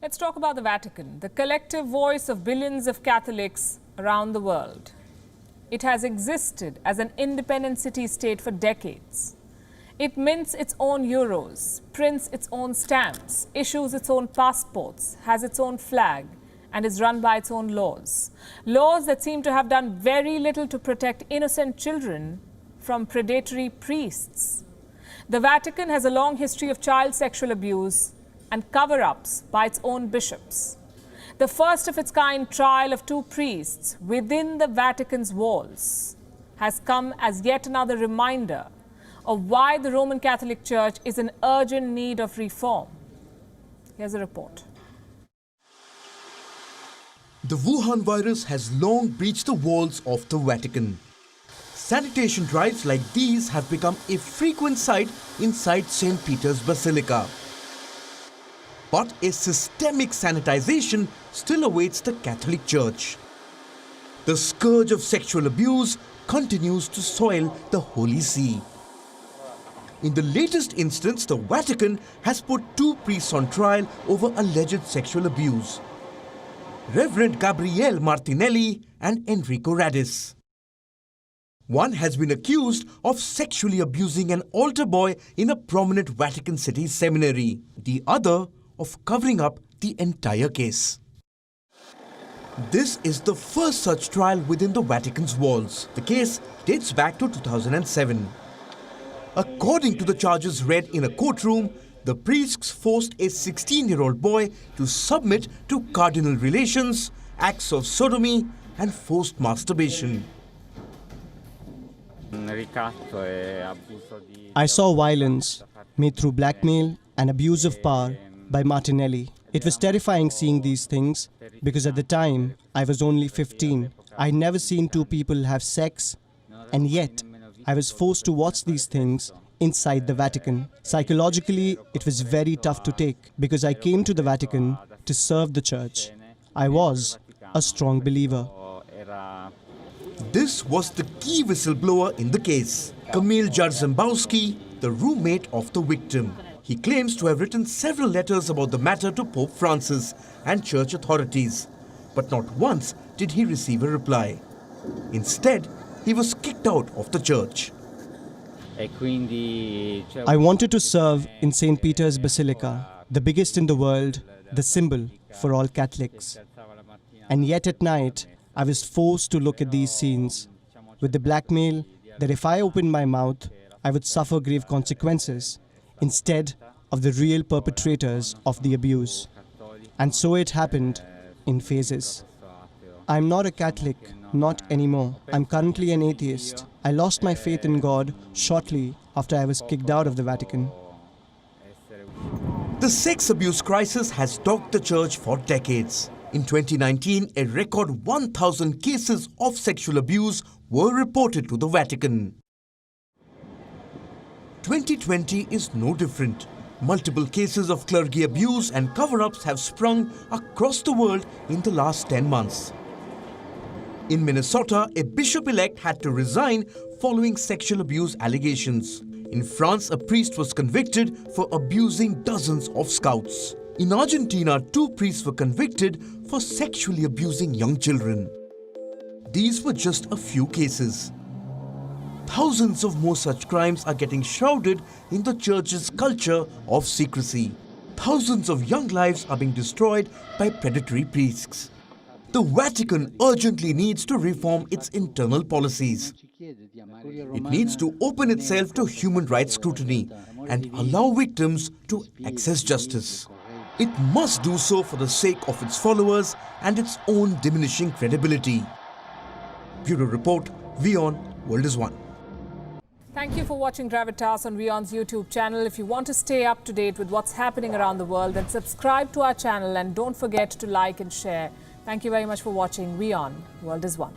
Let's talk about the Vatican, the collective voice of billions of Catholics around the world. It has existed as an independent city-state for decades. It mints its own euros, prints its own stamps, issues its own passports, has its own flag, and is run by its own laws. Laws that seem to have done very little to protect innocent children from predatory priests. The Vatican has a long history of child sexual abuse and cover-ups by its own bishops. The first of its kind trial of two priests within the Vatican's walls has come as yet another reminder of why the Roman Catholic Church is in urgent need of reform. Here's a report. The Wuhan virus has long breached the walls of the Vatican. Sanitation drives like these have become a frequent sight inside St. Peter's Basilica. But a systemic sanitization still awaits the Catholic Church. The scourge of sexual abuse continues to soil the Holy See. In the latest instance, the Vatican has put two priests on trial over alleged sexual abuse: Reverend Gabriele Martinelli and Enrico Radis. One has been accused of sexually abusing an altar boy in a prominent Vatican City seminary. The other of covering up the entire case. This is the first such trial within the Vatican's walls. The case dates back to 2007. According to the charges read in a courtroom, the priests forced a 16-year-old boy to submit to cardinal relations, acts of sodomy, and forced masturbation. I saw violence made through blackmail and abuse of power by Martinelli. It was terrifying seeing these things because at the time I was only 15. I'd never seen two people have sex, and yet I was forced to watch these things inside the Vatican. Psychologically, it was very tough to take because I came to the Vatican to serve the church. I was a strong believer. This was the key whistleblower in the case, Kamil Jarzembowski, the roommate of the victim. He claims to have written several letters about the matter to Pope Francis and church authorities, but not once did he receive a reply. Instead, he was kicked out of the church. I wanted to serve in St. Peter's Basilica, the biggest in the world, the symbol for all Catholics. And yet at night, I was forced to look at these scenes with the blackmail that if I opened my mouth, I would suffer grave consequences instead of the real perpetrators of the abuse. And so it happened in phases. I'm not a Catholic, not anymore. I'm currently an atheist. I lost my faith in God shortly after I was kicked out of the Vatican. The sex abuse crisis has dogged the church for decades. In 2019, a record 1,000 cases of sexual abuse were reported to the Vatican. 2020 is no different. Multiple cases of clergy abuse and cover-ups have sprung across the world in the last 10 months. In Minnesota, a bishop-elect had to resign following sexual abuse allegations. In France, a priest was convicted for abusing dozens of scouts. In Argentina, two priests were convicted for sexually abusing young children. These were just a few cases. Thousands of more such crimes are getting shrouded in the church's culture of secrecy. Thousands of young lives are being destroyed by predatory priests. The Vatican urgently needs to reform its internal policies. It needs to open itself to human rights scrutiny and allow victims to access justice. It must do so for the sake of its followers and its own diminishing credibility. Bureau Report, WION, World is One. Thank you for watching Gravitas on WION's YouTube channel. If you want to stay up to date with what's happening around the world, then subscribe to our channel and don't forget to like and share. Thank you very much for watching WION, World is One.